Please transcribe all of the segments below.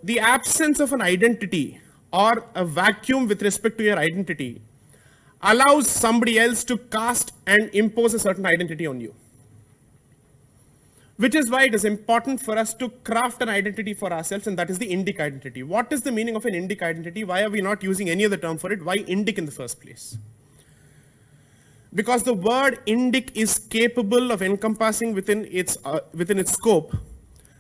the absence of an identity or a vacuum with respect to your identity allows somebody else to cast and impose a certain identity on you. Which is why it is important for us to craft an identity for ourselves, and that is the Indic identity. What is the meaning of an Indic identity? Why are we not using any other term for it? Why Indic in the first place? Because the word Indic is capable of encompassing within its scope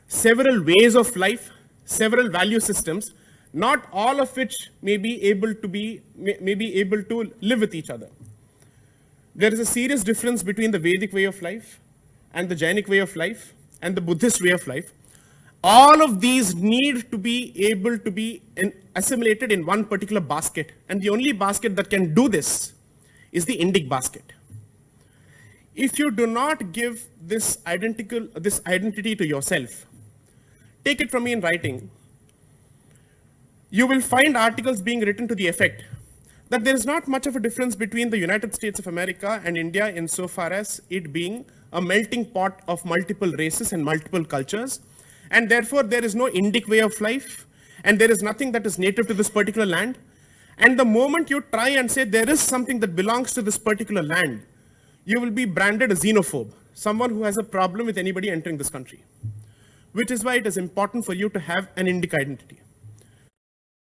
several ways of life, several value systems, not all of which may be able to live with each other. There is a serious difference between the Vedic way of life and the Jainic way of life and the Buddhist way of life. All of these need to be able to be assimilated in one particular basket, and the only basket that can do this is the Indic basket. If you do not give this identity to yourself, take it from me in writing, you will find articles being written to the effect that there is not much of a difference between the United States of America and India insofar as it being a melting pot of multiple races and multiple cultures, and therefore there is no Indic way of life, and there is nothing that is native to this particular land. And the moment you try and say there is something that belongs to this particular land, you will be branded a xenophobe, someone who has a problem with anybody entering this country. Which is why it is important for you to have an Indic identity.